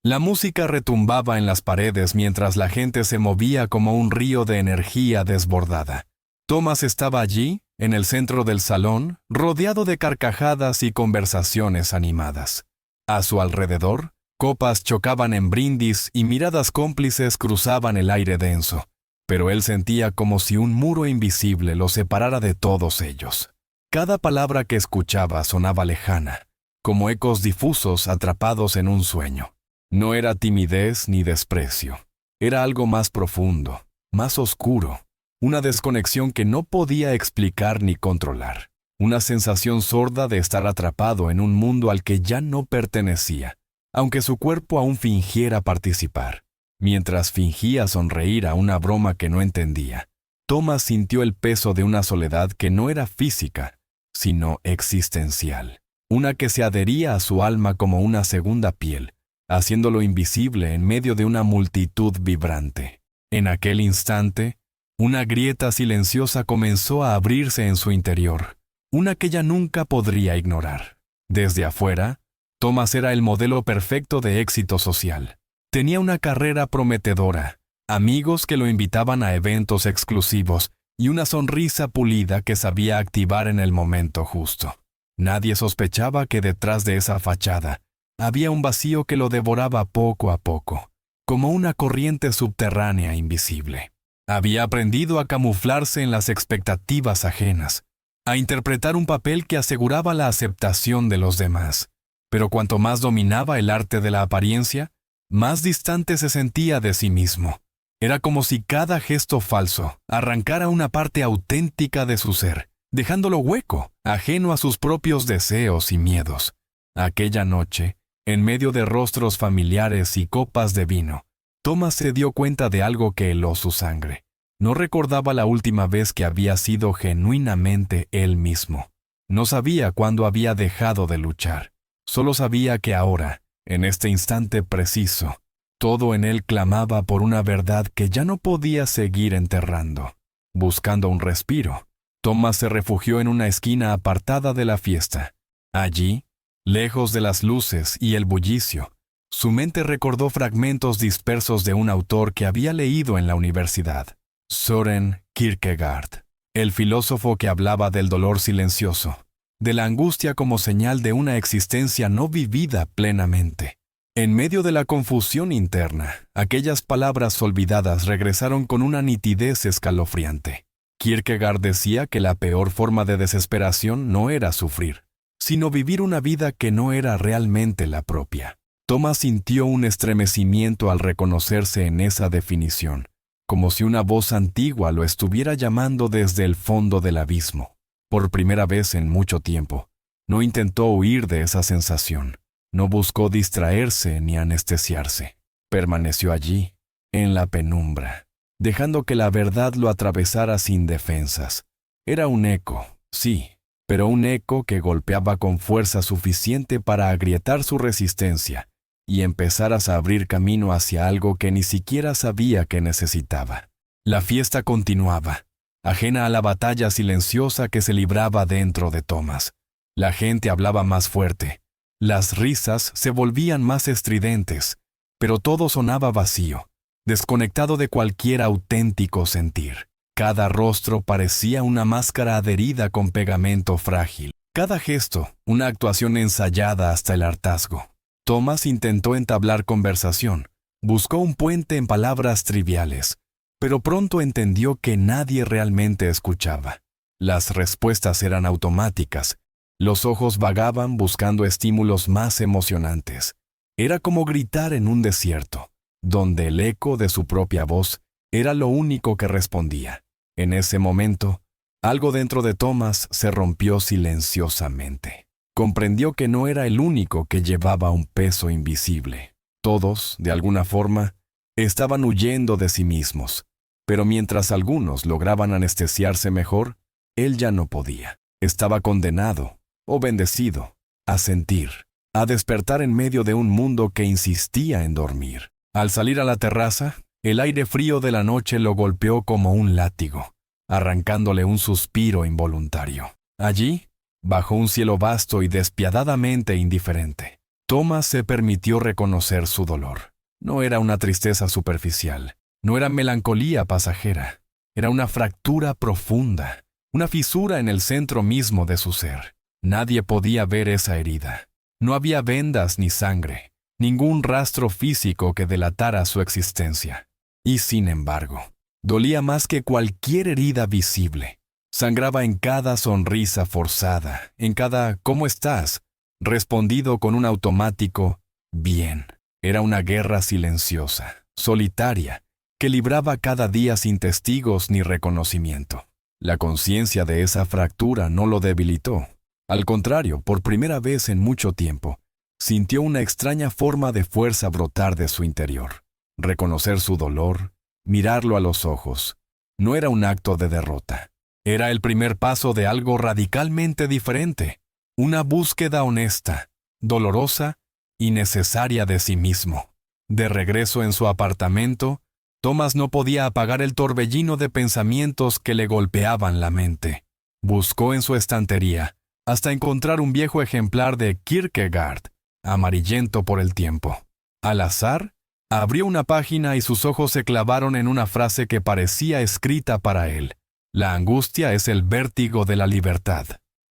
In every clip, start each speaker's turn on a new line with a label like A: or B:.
A: La música retumbaba en las paredes mientras la gente se movía como un río de energía desbordada. Thomas estaba allí, en el centro del salón, rodeado de carcajadas y conversaciones animadas. A su alrededor, copas chocaban en brindis y miradas cómplices cruzaban el aire denso, pero él sentía como si un muro invisible lo separara de todos ellos. Cada palabra que escuchaba sonaba lejana, como ecos difusos atrapados en un sueño. No era timidez ni desprecio, era algo más profundo, más oscuro, una desconexión que no podía explicar ni controlar, una sensación sorda de estar atrapado en un mundo al que ya no pertenecía, aunque su cuerpo aún fingiera participar. Mientras fingía sonreír a una broma que no entendía, Thomas sintió el peso de una soledad que no era física, sino existencial, una que se adhería a su alma como una segunda piel, haciéndolo invisible en medio de una multitud vibrante. En aquel instante, una grieta silenciosa comenzó a abrirse en su interior, una que ya nunca podría ignorar. Desde afuera, Thomas era el modelo perfecto de éxito social. Tenía una carrera prometedora, amigos que lo invitaban a eventos exclusivos y una sonrisa pulida que sabía activar en el momento justo. Nadie sospechaba que detrás de esa fachada había un vacío que lo devoraba poco a poco, como una corriente subterránea invisible. Había aprendido a camuflarse en las expectativas ajenas, a interpretar un papel que aseguraba la aceptación de los demás. Pero cuanto más dominaba el arte de la apariencia, más distante se sentía de sí mismo. Era como si cada gesto falso arrancara una parte auténtica de su ser, dejándolo hueco, ajeno a sus propios deseos y miedos. Aquella noche, en medio de rostros familiares y copas de vino, Thomas se dio cuenta de algo que heló su sangre. No recordaba la última vez que había sido genuinamente él mismo. No sabía cuándo había dejado de luchar. Solo sabía que ahora, en este instante preciso, todo en él clamaba por una verdad que ya no podía seguir enterrando. Buscando un respiro, Thomas se refugió en una esquina apartada de la fiesta. Allí, lejos de las luces y el bullicio, su mente recordó fragmentos dispersos de un autor que había leído en la universidad, Søren Kierkegaard, el filósofo que hablaba del dolor silencioso, de la angustia como señal de una existencia no vivida plenamente. En medio de la confusión interna, aquellas palabras olvidadas regresaron con una nitidez escalofriante. Kierkegaard decía que la peor forma de desesperación no era sufrir, sino vivir una vida que no era realmente la propia. Thomas sintió un estremecimiento al reconocerse en esa definición, como si una voz antigua lo estuviera llamando desde el fondo del abismo. Por primera vez en mucho tiempo, no intentó huir de esa sensación, no buscó distraerse ni anestesiarse. Permaneció allí, en la penumbra, dejando que la verdad lo atravesara sin defensas. Era un eco, sí, pero un eco que golpeaba con fuerza suficiente para agrietar su resistencia y empezar a abrir camino hacia algo que ni siquiera sabía que necesitaba. La fiesta continuaba, ajena a la batalla silenciosa que se libraba dentro de Thomas. La gente hablaba más fuerte, las risas se volvían más estridentes, pero todo sonaba vacío, desconectado de cualquier auténtico sentir. Cada rostro parecía una máscara adherida con pegamento frágil. Cada gesto, una actuación ensayada hasta el hartazgo. Thomas intentó entablar conversación, buscó un puente en palabras triviales, pero pronto entendió que nadie realmente escuchaba. Las respuestas eran automáticas, los ojos vagaban buscando estímulos más emocionantes. Era como gritar en un desierto, donde el eco de su propia voz era lo único que respondía. En ese momento, algo dentro de Thomas se rompió silenciosamente. Comprendió que no era el único que llevaba un peso invisible. Todos, de alguna forma, estaban huyendo de sí mismos, pero mientras algunos lograban anestesiarse mejor, él ya no podía. Estaba condenado, o bendecido, a sentir, a despertar en medio de un mundo que insistía en dormir. Al salir a la terraza, el aire frío de la noche lo golpeó como un látigo, arrancándole un suspiro involuntario. Allí, bajo un cielo vasto y despiadadamente indiferente, Thomas se permitió reconocer su dolor. No era una tristeza superficial, no era melancolía pasajera, era una fractura profunda, una fisura en el centro mismo de su ser. Nadie podía ver esa herida. No había vendas ni sangre, ningún rastro físico que delatara su existencia. Y sin embargo, dolía más que cualquier herida visible. Sangraba en cada sonrisa forzada, en cada «¿Cómo estás?», respondido con un automático «bien». Era una guerra silenciosa, solitaria, que libraba cada día sin testigos ni reconocimiento. La conciencia de esa fractura no lo debilitó. Al contrario, por primera vez en mucho tiempo, sintió una extraña forma de fuerza brotar de su interior. Reconocer su dolor, mirarlo a los ojos, no era un acto de derrota. Era el primer paso de algo radicalmente diferente, una búsqueda honesta, dolorosa y necesaria de sí mismo. De regreso en su apartamento, Thomas no podía apagar el torbellino de pensamientos que le golpeaban la mente. Buscó en su estantería, hasta encontrar un viejo ejemplar de Kierkegaard, amarillento por el tiempo. Al azar, abrió una página y sus ojos se clavaron en una frase que parecía escrita para él. La angustia es el vértigo de la libertad.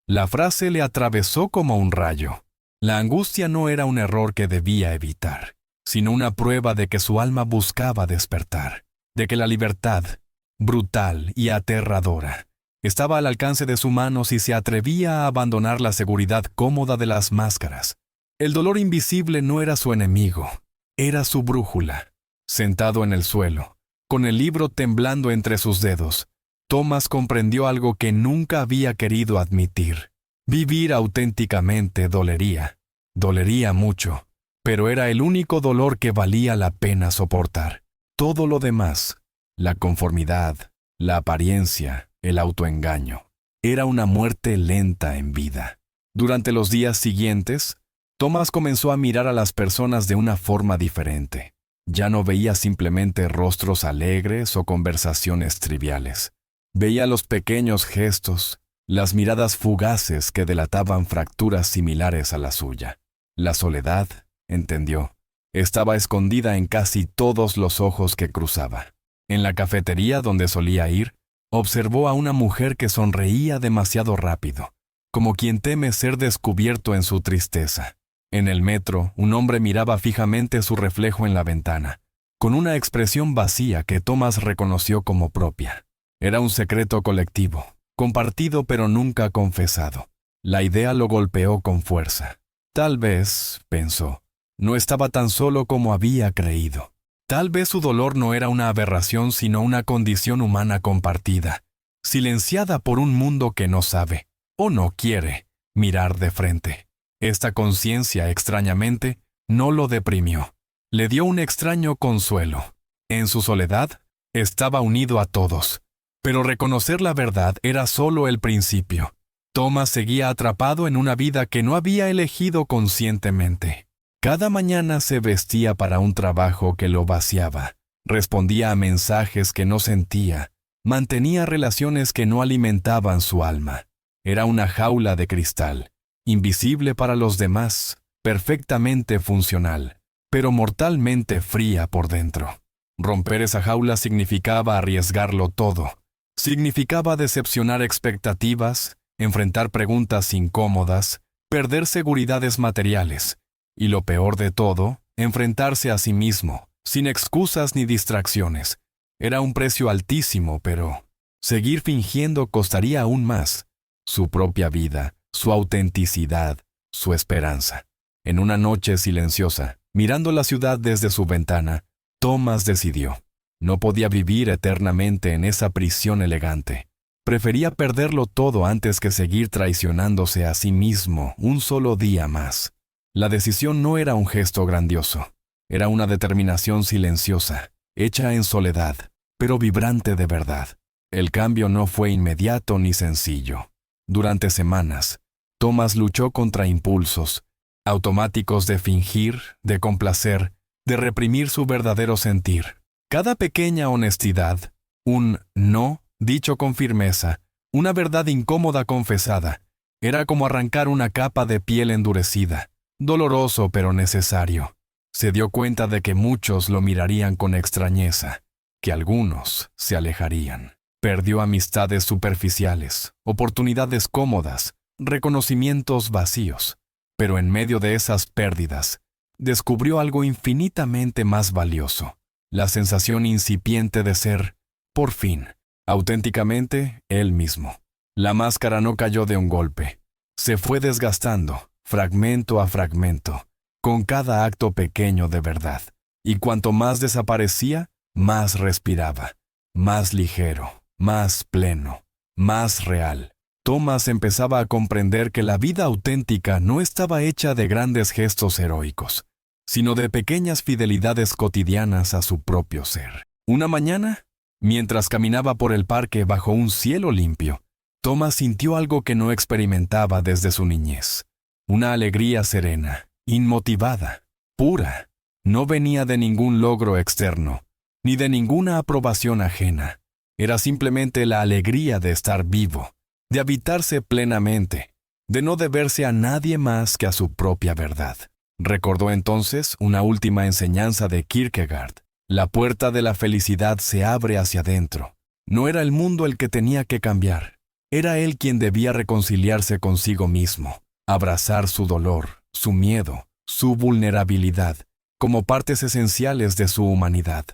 A: La frase le atravesó como un rayo. La angustia no era un error que debía evitar, sino una prueba de que su alma buscaba despertar, de que la libertad, brutal y aterradora, estaba al alcance de su mano si se atrevía a abandonar la seguridad cómoda de las máscaras. El dolor invisible no era su enemigo, era su brújula. Sentado en el suelo, con el libro temblando entre sus dedos, Thomas comprendió algo que nunca había querido admitir. Vivir auténticamente dolería mucho, pero era el único dolor que valía la pena soportar. Todo lo demás, la conformidad, la apariencia, el autoengaño, era una muerte lenta en vida. Durante los días siguientes, Thomas comenzó a mirar a las personas de una forma diferente. Ya no veía simplemente rostros alegres o conversaciones triviales. Veía los pequeños gestos, las miradas fugaces que delataban fracturas similares a la suya. La soledad, entendió, estaba escondida en casi todos los ojos que cruzaba. En la cafetería donde solía ir, observó a una mujer que sonreía demasiado rápido, como quien teme ser descubierto en su tristeza. En el metro, un hombre miraba fijamente su reflejo en la ventana, con una expresión vacía que Thomas reconoció como propia. Era un secreto colectivo, compartido pero nunca confesado. La idea lo golpeó con fuerza. Tal vez, pensó, no estaba tan solo como había creído. Tal vez su dolor no era una aberración sino una condición humana compartida, silenciada por un mundo que no sabe, o no quiere, mirar de frente. Esta conciencia, extrañamente, no lo deprimió. Le dio un extraño consuelo. En su soledad, estaba unido a todos. Pero reconocer la verdad era solo el principio. Thomas seguía atrapado en una vida que no había elegido conscientemente. Cada mañana se vestía para un trabajo que lo vaciaba, respondía a mensajes que no sentía, mantenía relaciones que no alimentaban su alma. Era una jaula de cristal, invisible para los demás, perfectamente funcional, pero mortalmente fría por dentro. Romper esa jaula significaba arriesgarlo todo. Significaba decepcionar expectativas, enfrentar preguntas incómodas, perder seguridades materiales, y lo peor de todo, enfrentarse a sí mismo, sin excusas ni distracciones. Era un precio altísimo, pero seguir fingiendo costaría aún más. Su propia vida, su autenticidad, su esperanza. En una noche silenciosa, mirando la ciudad desde su ventana, Thomas decidió. No podía vivir eternamente en esa prisión elegante. Prefería perderlo todo antes que seguir traicionándose a sí mismo un solo día más. La decisión no era un gesto grandioso. Era una determinación silenciosa, hecha en soledad, pero vibrante de verdad. El cambio no fue inmediato ni sencillo. Durante semanas, Thomas luchó contra impulsos automáticos de fingir, de complacer, de reprimir su verdadero sentir. Cada pequeña honestidad, un no dicho con firmeza, una verdad incómoda confesada, era como arrancar una capa de piel endurecida, doloroso pero necesario. Se dio cuenta de que muchos lo mirarían con extrañeza, que algunos se alejarían. Perdió amistades superficiales, oportunidades cómodas, reconocimientos vacíos. Pero en medio de esas pérdidas, descubrió algo infinitamente más valioso, la sensación incipiente de ser, por fin, auténticamente él mismo. La máscara no cayó de un golpe. Se fue desgastando, fragmento a fragmento, con cada acto pequeño de verdad. Y cuanto más desaparecía, más respiraba, más ligero, más pleno, más real. Thomas empezaba a comprender que la vida auténtica no estaba hecha de grandes gestos heroicos, sino de pequeñas fidelidades cotidianas a su propio ser. Una mañana, mientras caminaba por el parque bajo un cielo limpio, Thomas sintió algo que no experimentaba desde su niñez. Una alegría serena, inmotivada, pura. No venía de ningún logro externo, ni de ninguna aprobación ajena. Era simplemente la alegría de estar vivo, de habitarse plenamente, de no deberse a nadie más que a su propia verdad. Recordó entonces una última enseñanza de Kierkegaard. La puerta de la felicidad se abre hacia adentro. No era el mundo el que tenía que cambiar. Era él quien debía reconciliarse consigo mismo, abrazar su dolor, su miedo, su vulnerabilidad, como partes esenciales de su humanidad.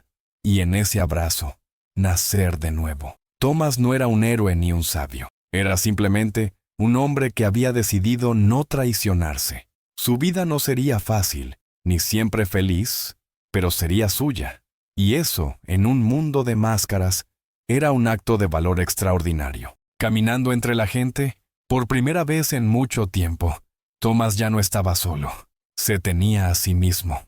A: Y en ese abrazo, nacer de nuevo. Thomas no era un héroe ni un sabio. Era simplemente un hombre que había decidido no traicionarse. Su vida no sería fácil, ni siempre feliz, pero sería suya. Y eso, en un mundo de máscaras, era un acto de valor extraordinario. Caminando entre la gente, por primera vez en mucho tiempo, Thomas ya no estaba solo. Se tenía a sí mismo.